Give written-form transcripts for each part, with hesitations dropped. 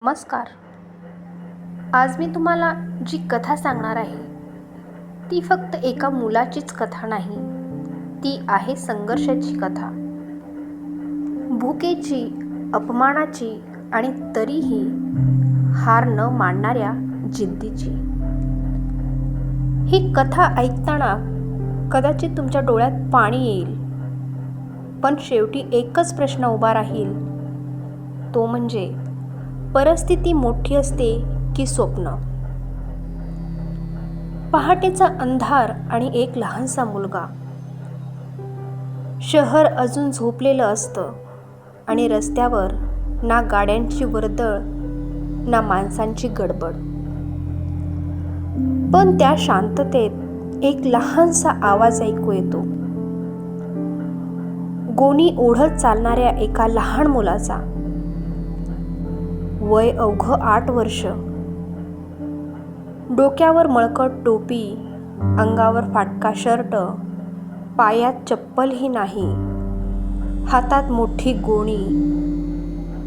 नमस्कार. आज मी तुम्हाला जी कथा सांगणार आहे ती फक्त एका मुलाचीच कथा नाही, ती आहे संघर्षाची कथा. भुकेची, अपमानाची आणि तरीही हार न मानणाऱ्या जिद्दीची. ही कथा ऐकताना कदाचित तुमच्या डोळ्यात पाणी येईल, पण शेवटी एकच प्रश्न उभा राहील, तो म्हणजे परिस्थिती मोठी असते की स्वप्न. पहाटेचा अंधार आणि एक लहानसा मुलगा. शहर अजून झोपलेलं असतं आणि रस्त्यावर ना गाड्यांची वर्दळ ना माणसांची गडबड. पण त्या शांततेत एक लहानसा आवाज ऐकू येतो, गोणी ओढत चालणाऱ्या एका लहान मुलाचा. वय अवघं 8 वर्ष. डोक्यावर मळकट टोपी, अंगावर फाटका शर्ट, पायात चप्पलही नाही, हातात मोठी गोणी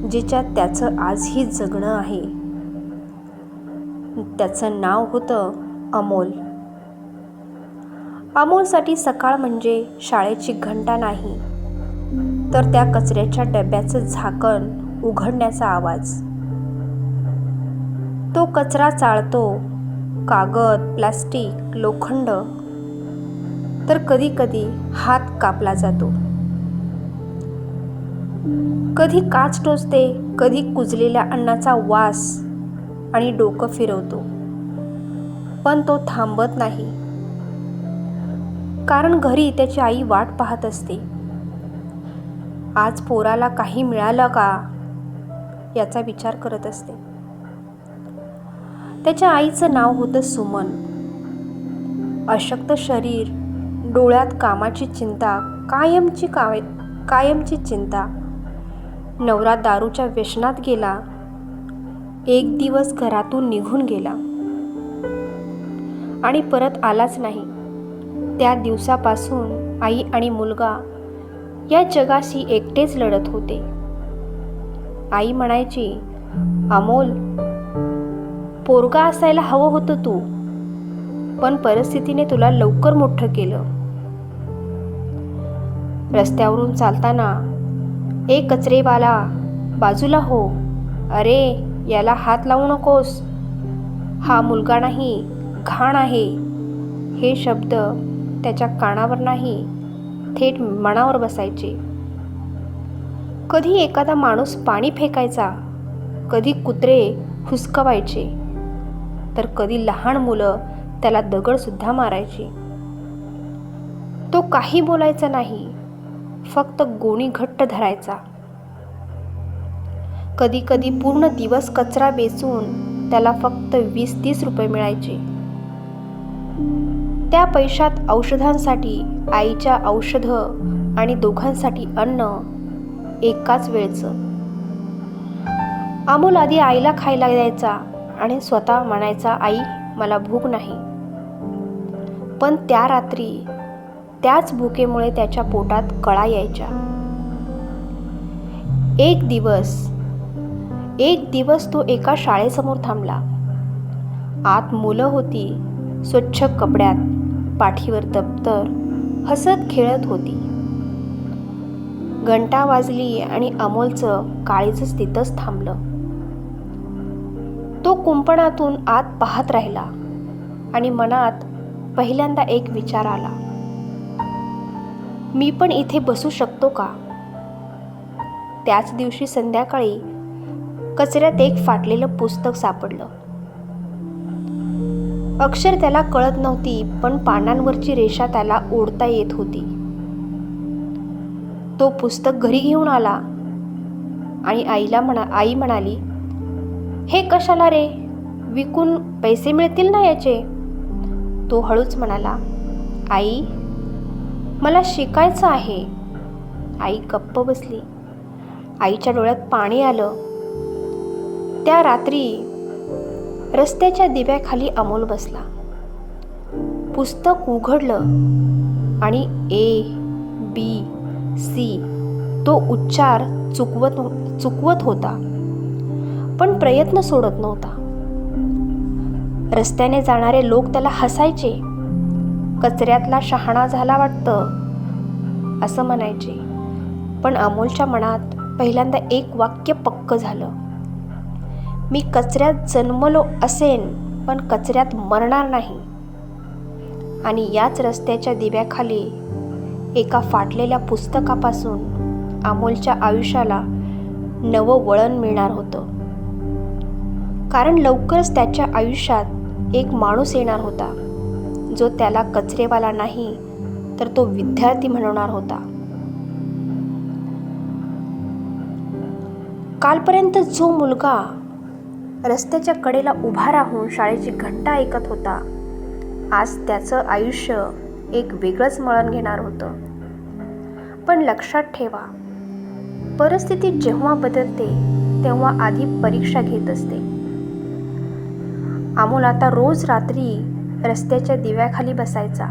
जिच्यात त्याचं आजही जगणं आहे. त्याचं नाव होतं अमोल. अमोलसाठी सकाळ म्हणजे शाळेची घंटा नाही, तर त्या कचऱ्याच्या डब्याचं झाकण उघडण्याचा आवाज. तो कचरा चाळतो, कागद, प्लास्टिक, लोखंड, तर कधी कधी हात कापला जातो. कधी काच टोचते, कधी कुजलेल्या अन्नाचा वास आणि डोकं फिरवतो. पण तो थांबत नाही, कारण घरी त्याची आई वाट पाहत असते. आज पोराला काही मिळालं का याचा विचार करत असते. त्याच्या आईचं नाव होतं सुमन. अशक्त शरीर, डोळ्यात कामाची चिंता, कायमची चिंता. नवरा दारूच्या व्यसनात गेला, एक दिवस घरातून निघून गेला आणि परत आलाच नाही. त्या दिवसापासून आई आणि मुलगा या जगाशी एकटेच लढत होते. आई म्हणायची, अमोल, पोरगा असायला हवं होतं तू, पण परिस्थितीने तुला लवकर मोठं केलं. रस्त्यावरून चालताना, ए कचरेवाला, बाजूला हो, अरे याला हात लावू नकोस, हा मुलगा नाही, घाण आहे, हे शब्द त्याच्या कानावर नाही, थेट मनावर बसायचे. कधी एखादा माणूस पाणी फेकायचा, कधी कुत्रे हुसकावायचे, तर कधी लहान मुलं त्याला दगडसुद्धा मारायची. तो काही बोलायचा नाही, फक्त गोणी घट्ट धरायचा. कधी कधी पूर्ण दिवस कचरा वेचून त्याला फक्त 20-30 रुपये मिळायचे. त्या पैशात औषधांसाठी आईच्या औषधं आणि दोघांसाठी अन्न एकाच वेळचं. अमोल आधी आईला खायला द्यायचा आणि स्वतः म्हणायचा, आई मला भूक नाही. पण त्या रात्री त्याच भुकेमुळे त्याच्या पोटात कळा यायच्या. एक दिवस तो एका शाळेसमोर थांबला. आत मुलं होती, स्वच्छ कपड्यात, पाठीवर दप्तर, हसत खेळत होती. घंटा वाजली आणि अमोलचं काळीजच तिथंच थांबलं. तो कुंपणातून आत पाहत राहिला आणि मनात पहिल्यांदा एक विचार आला, मी पण इथे बसू शकतो का? त्याच दिवशी संध्याकाळी कचऱ्यात एक फाटलेलं पुस्तक सापडलं. अक्षर त्याला कळत नव्हती, पण पानांवरची रेषा त्याला ओढता येत होती. तो पुस्तक घरी घेऊन आला आणि आई म्हणाली, हे कशाला रे, विकून पैसे मिळतील ना याचे. तो हळूच म्हणाला, आई मला शिकायचं आहे. आई गप्प बसली. आईच्या डोळ्यात पाणी आलं. त्या रात्री रस्त्याच्या दिव्याखाली अमोल बसला. पुस्तक उघडलं आणि ABC तो उच्चार चुकवत होता. पण प्रयत्न सोडत नव्हता. रस्त्याने जाणारे लोक त्याला हसायचे. कचऱ्यातला शहाणा झाला वाटतं असं म्हणायचे. पण अमोलच्या मनात पहिल्यांदा एक वाक्य पक्क झालं. मी कचऱ्यात जन्मलो असेन पण कचऱ्यात मरणार नाही. आणि याच रस्त्याच्या दिव्याखाली एका फाटलेल्या पुस्तकापासून अमोलच्या आयुष्याला नवं वळण मिळणार होतं. कारण लवकरच त्याच्या आयुष्यात एक माणूस येणार होता जो त्याला कचरेवाला नाही तर तो विद्यार्थी म्हणवणार होता. कालपर्यंत जो मुलगा रस्त्याच्या कडेला उभा राहून शाळेची घंटा ऐकत होता, आज त्याचं आयुष्य एक वेगळंच वळण घेणार होतं. पण लक्षात ठेवा, परिस्थिती जेव्हा बदलते तेव्हा आधी परीक्षा घेत असते. अमोल आता रोज रात्री रस्त्याच्या दिव्याखाली बसायचा.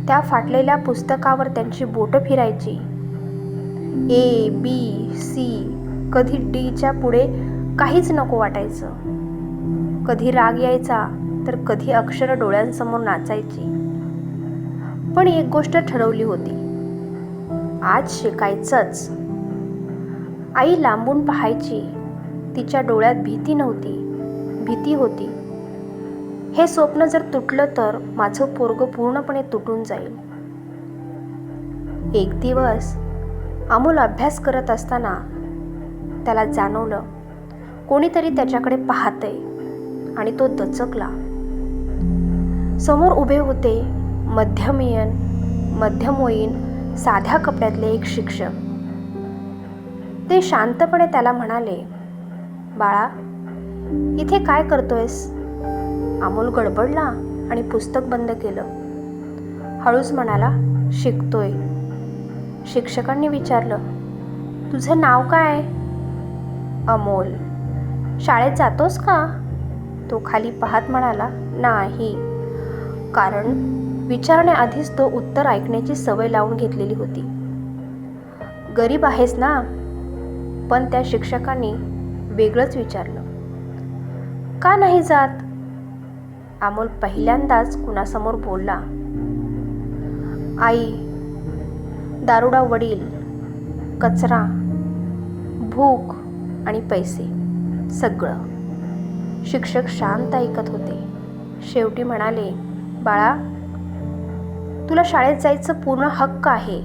त्या फाटलेल्या पुस्तकावर त्यांची बोटं फिरायची. A, B, C, कधी Dच्या पुढे काहीच नको वाटायचं. कधी राग यायचा तर कधी अक्षरं डोळ्यांसमोर नाचायची. पण एक गोष्ट ठरवली होती, आज शिकायचंच. आई लांबून पाहायची. तिच्या डोळ्यात भीती नव्हती, भीती होती. हे स्वप्न जर तुटलं तर माझं पोरगं पूर्णपणे तुटून जाईल. एक दिवस अमोल अभ्यास करत असताना त्याला जाणवलं कोणीतरी त्याच्याकडे पाहतंय आणि तो दचकला. समोर उभे होते मध्यमवयीन साध्या कपड्यातले एक शिक्षक. ते शांतपणे त्याला म्हणाले, बाळा, इथे काय करतोयस? अमोल गडबडला आणि पुस्तक बंद केलं. हळूच म्हणाला, शिकतोय. शिक्षकांनी विचारलं, तुझं नाव काय? अमोल. शाळेत जातोस का? तो खाली पाहत म्हणाला, नाही. कारण विचारण्याआधीच तो उत्तर ऐकण्याची सवय लावून घेतलेली होती. गरीब आहेस ना? पण त्या शिक्षकांनी वेगळंच विचारलं, का नाही जात? अमोल पहिल्यांदाच कुणासमोर बोलला, आई, दारुडा वडील, कचरा, भूक आणि पैसे, सगळं. शिक्षक शांत ऐकत होते. शेवटी म्हणाले, बाळा, तुला शाळेत जायचं पूर्ण हक्क आहे.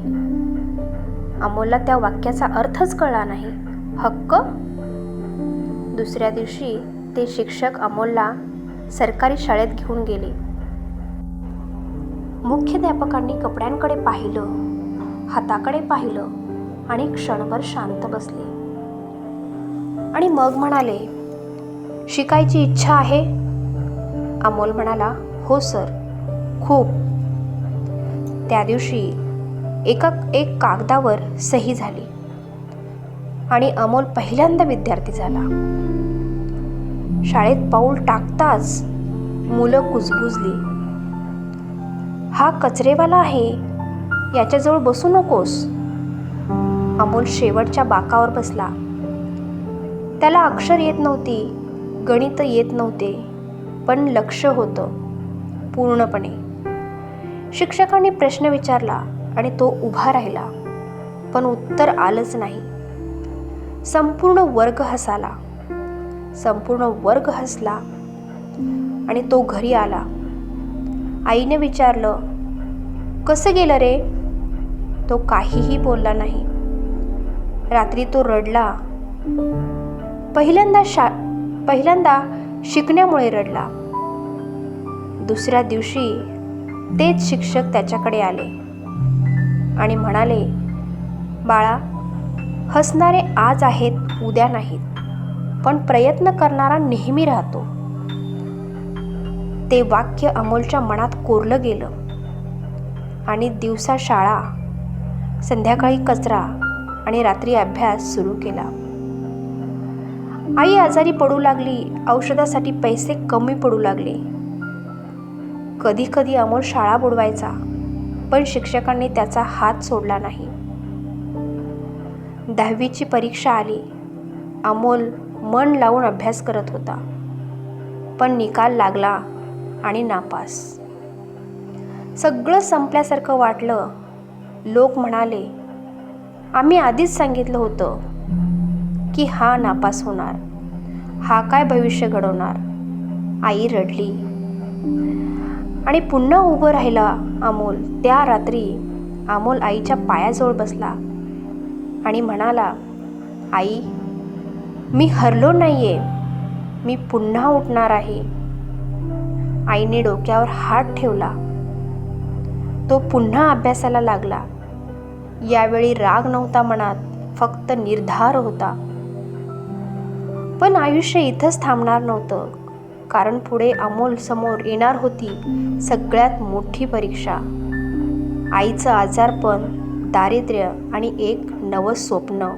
अमोलला त्या वाक्याचा अर्थच कळला नाही. हक्क? दुसऱ्या दिवशी ते शिक्षक अमोलला सरकारी शाळेत घेऊन गेले. मुख्याध्यापकांनी कपड्यांकडे पाहिलं, हाताकडे पाहिलं आणि क्षणभर शांत बसले. आणि मग म्हणाले, शिकायची इच्छा आहे? अमोल म्हणाला, हो सर, खूप. त्या दिवशी एक कागदावर सही झाली आणि अमोल पहिल्यांदा विद्यार्थी झाला. शाळेत पाऊल टाकताच मुलं कुजबुजली. हा कचरेवाला आहे, याच्याजवळ बसू नकोस. अमोल शेवटच्या बाकावर बसला. त्याला अक्षर येत नव्हती, गणित येत नव्हते, पण लक्ष होतं पूर्णपणे. शिक्षकांनी प्रश्न विचारला आणि तो उभा राहिला, पण उत्तर आलंच नाही. संपूर्ण वर्ग हसला आणि तो घरी आला. आईने विचारलं, कसं गेलं रे? तो काहीही बोलला नाही. रात्री तो रडला. पहिल्यांदा शिकण्यामुळे रडला. दुसऱ्या दिवशी तेच शिक्षक त्याच्याकडे आले आणि म्हणाले, बाळा, हसणारे आज आहेत, उद्या नाहीत, पण प्रयत्न करणारा नेहमी राहतो. ते वाक्य अमोलच्या मनात कोरलं गेलं आणि दिवसा शाळा, संध्याकाळी कचरा आणि रात्री अभ्यास सुरू केला. आई आजारी पडू लागली. औषधासाठी पैसे कमी पडू लागले. कधी कधी अमोल शाळा बुडवायचा, पण शिक्षकांनी त्याचा हात सोडला नाही. 10वीची परीक्षा आली. अमोल मन लावून अभ्यास करत होता. पण निकाल लागला आणि नापास. सगळं संपल्यासारखं वाटलं. लोक म्हणाले, आम्ही आधीच सांगितलं होतं की हा नापास होणार, हा काय भविष्य घडवणार. आई रडली आणि पुन्हा उभं राहिला अमोल. त्या रात्री अमोल आईच्या पायाजवळ बसला आणि म्हणाला, आई, मी हरलो नाहीये, मी पुन्हा उठणार आहे. आईने डोक्यावर हात ठेवला. तो पुन्हा अभ्यासाला लागला. यावेळी राग नव्हता मनात, फक्त निर्धार होता. पण आयुष्य इथंच थांबणार नव्हतं, कारण पुढे अमोल समोर येणार होती सगळ्यात मोठी परीक्षा. आईचं आजारपण, दारिद्र्य आणि एक नवं स्वप्न.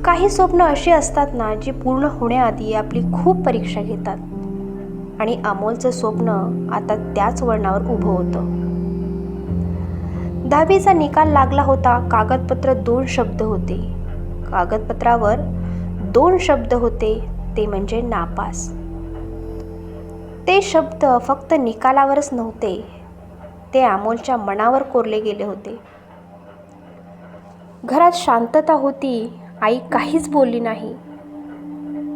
काही स्वप्न अशी असतात ना, जी पूर्ण होण्याआधी आपली खूप परीक्षा घेतात. आणि अमोलचं स्वप्न आता त्याच वळणावर उभं होतं. 10वीचा निकाल लागला होता. कागदपत्र 2 शब्द होते. कागदपत्रावर 2 शब्द होते, ते म्हणजे नापास. ते शब्द फक्त निकालावरच नव्हते, ते अमोलच्या मनावर कोरले गेले होते. घरात शांतता होती. आई काहीच बोलली नाही.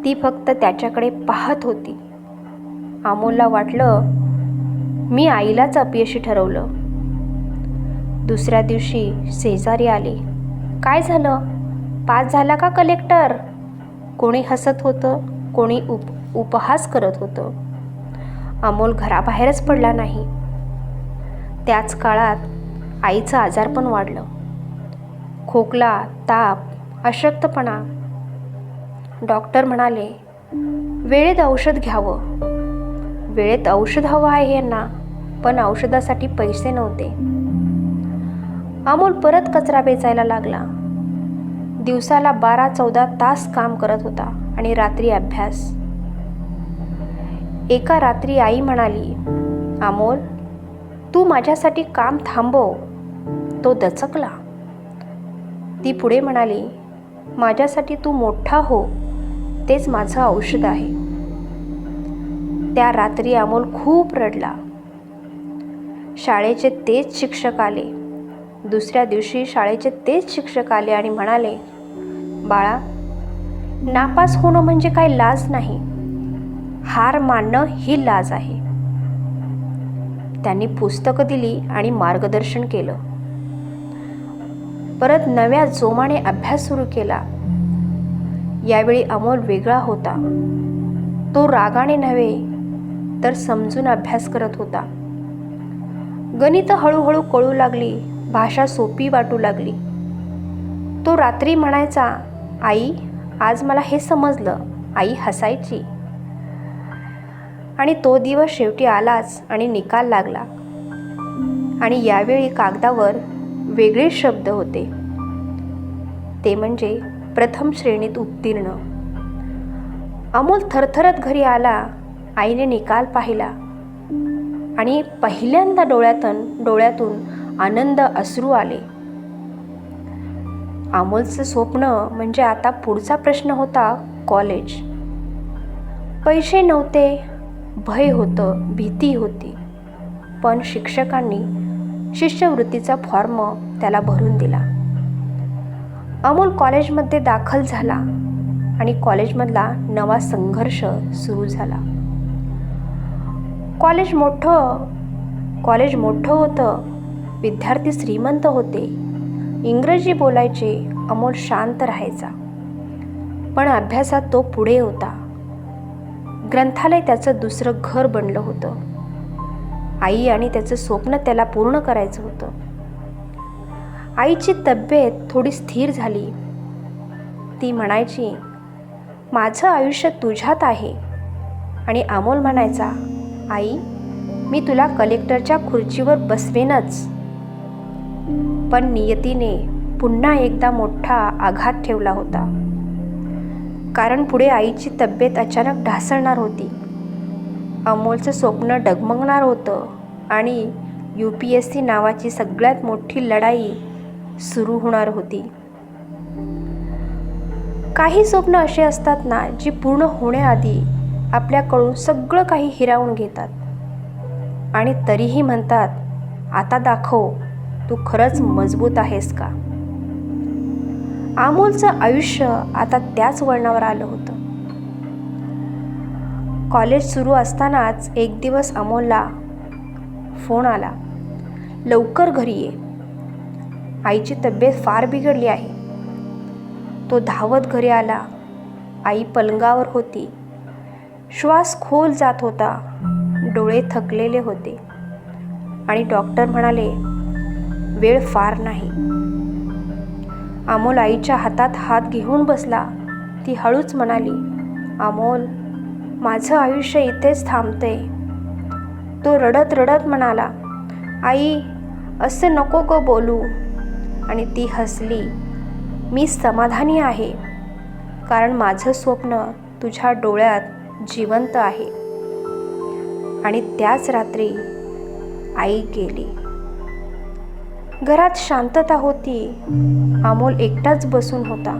ती फक्त त्याच्याकडे पाहत होती. अमोलला वाटलं, मी आईलाच अपयशी ठरवलं. दुसऱ्या दिवशी शेजारी आले. काय झालं? पास झाला का कलेक्टर? कोणी हसत होतं, कोणी उपहास करत होतं. अमोल घराबाहेरच पडला नाही. त्याच काळात आईचं आजारपण वाढलं. खोकला, ताप, अशक्तपणा. डॉक्टर म्हणाले, वेळेत औषध घ्यावं. वेळेत औषध हवं आहे यांना, पण औषधासाठी पैसे नव्हते. अमोल परत कचरा वेचायला लागला. दिवसाला 12-14 तास काम करत होता आणि रात्री अभ्यास. एका रात्री आई म्हणाली, अमोल, तू माझ्यासाठी काम थांबव. तो दचकला. ती पुढे म्हणाली, माझ्यासाठी तू मोठा हो, तेच माझं औषध आहे. त्या रात्री अमोल खूप रडला. शाळेचे तेच शिक्षक आले. दुसऱ्या दिवशी शाळेचे तेच शिक्षक आले आणि म्हणाले, बाळा, नापास होणं म्हणजे काही लाज नाही, हार मानणं ही लाज आहे. त्यांनी पुस्तकं दिली आणि मार्गदर्शन केलं. परत नव्या जोमाने अभ्यास सुरू केला. यावेळी अमोल वेगळा होता. तो रागाने नव्हे तर समजून अभ्यास करत होता. गणितं हळूहळू कळू लागली. भाषा सोपी वाटू लागली. तो रात्री म्हणायचा, आई, आज मला हे समजलं. आई हसायची. आणि तो दिवस शेवटी आलाच आणि निकाल लागला. आणि यावेळी कागदावर वेगळे शब्द होते, ते म्हणजे प्रथम श्रेणीत उत्तीर्ण. अमोल थरथरत घरी आला. आईने निकाल पाहिला आणि पहिल्यांदा डोळ्यातून आनंद अश्रू आले. अमोलचं स्वप्न म्हणजे आता पुढचा प्रश्न होता कॉलेज. पैसे नव्हते, भय होतं, भीती होती. पण शिक्षकांनी शिष्यवृत्तीचा फॉर्म त्याला भरून दिला. अमोल कॉलेजमध्ये दाखल झाला आणि कॉलेजमधला नवा संघर्ष सुरू झाला. कॉलेज मोठं होतं. विद्यार्थी श्रीमंत होते. इंग्रजी बोलायचे. अमोल शांत राहायचा. पण अभ्यासात तो पुढे होता. ग्रंथालय त्याचं दुसरं घर बनलं होतं. आई आणि त्याचं स्वप्न त्याला पूर्ण करायचं होतं. आईची तब्येत थोडी स्थिर झाली. ती म्हणायची, माझं आयुष्य तुझ्यात आहे. आणि अमोल म्हणायचा, आई, मी तुला कलेक्टरच्या खुर्चीवर बसवेनच. पण नियतीने पुन्हा एकदा मोठा आघात ठेवला होता. कारण पुढे आईची तब्येत अचानक ढासळणार होती. अमोलचं स्वप्न डगमगणार होतं आणि UPSC नावाची सगळ्यात मोठी लढाई सुरू होणार होती. काही स्वप्न असे असतात ना, जी पूर्ण होण्याआधी आपल्याकडून सगळं काही हिरावून घेतात आणि तरीही म्हणतात, आता दाखव तू खरंच मजबूत आहेस का. अमोलचं आयुष्य आता त्याच वळणावर आलं होतं. कॉलेज सुरू असतानाच एक दिवस अमोलला फोन आला, लवकर घरी ये, आईची तब्येत फार बिघडली आहे. तो धावत घरी आला. आई पलंगावर होती. श्वास खोल जात होता. डोळे थकलेले होते आणि डॉक्टर म्हणाले, वेळ फार नाही. अमोल आईच्या हातात हात घेऊन बसला. ती हळूच म्हणाली, अमोल, माझं आयुष्य इथेच थांबते. तो रडत रडत म्हणाला, आई, असं नको गं बोलू. आणि ती हसली, मी समाधानी आहे, कारण माझं स्वप्न तुझ्या डोळ्यात जिवंत आहे. आणि त्याच रात्री आई गेली. घरात शांतता होती. अमोल एकटाच बसून होता.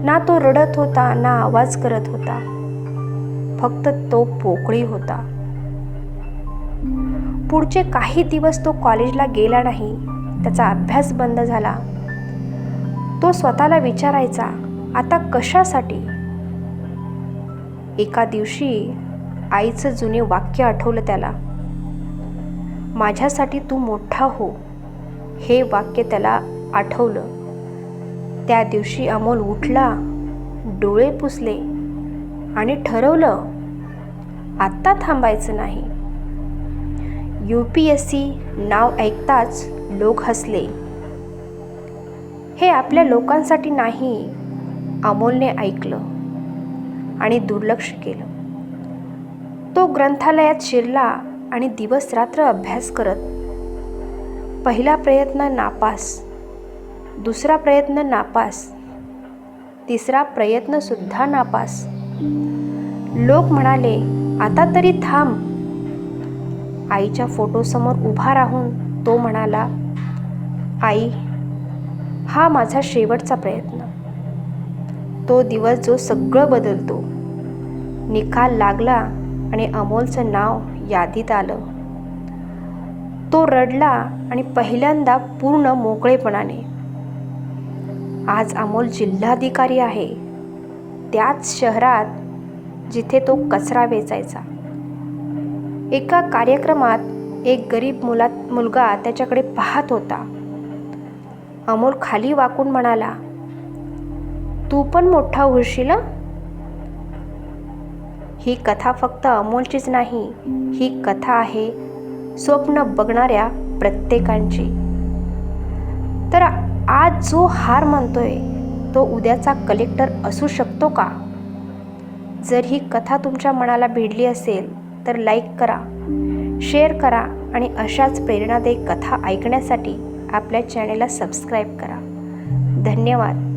ना तो रडत होता, ना आवाज करत होता. फक्त तो पोकळी होता. पुढचे काही दिवस तो कॉलेजला गेला नाही. त्याचा अभ्यास बंद झाला. तो स्वतःला विचारायचा, आता कशासाठी. एका दिवशी आईचं जुने वाक्य आठवलं त्याला. माझ्यासाठी तू मोठा हो, हे वाक्य त्याला आठवलं. त्या दिवशी अमोल उठला, डोळे पुसले आणि ठरवलं, आत्ता थांबायचं नाही. UPSC नाव ऐकताच लोक हसले. हे आपल्या लोकांसाठी नाही, अमोलने ऐकलं आणि दुर्लक्ष केलं. तो ग्रंथालयात शिरला आणि दिवस रात्र अभ्यास करत. पहिला प्रयत्न नापास, दुसरा प्रयत्न नापास, तिसरा प्रयत्न सुद्धा नापास. लोक म्हणाले, आता तरी थांब. आईच्या फोटोसमोर उभा राहून तो म्हणाला, आई, हा माझा शेवटचा प्रयत्न. तो दिवस जो सगळं बदलतो. निकाल लागला आणि अमोलचं नाव यादीत आलं. तो रडला आणि पहिल्यांदा पूर्ण मोकळेपणाने. आज अमोल जिल्हाधिकारी आहे, त्याच शहरात जिथे तो कचरा वेचायचा. एका कार्यक्रमात एक गरीब मुलगा त्याच्याकडे पाहत होता. अमोल खाली वाकून म्हणाला, तू पण मोठा होशील. ही कथा फक्त अमोलचीच नाही, ही कथा आहे स्वप्न बघणाऱ्या प्रत्येकांची. तर आज जो हार मानतोय तो उद्याचा कलेक्टर असू शकतो का? जर ही कथा तुमच्या मनाला भिडली असेल तर लाईक करा, शेअर करा आणि अशाच प्रेरणादायी कथा ऐकण्यासाठी आपल्या चॅनेलला सबस्क्राईब करा. धन्यवाद.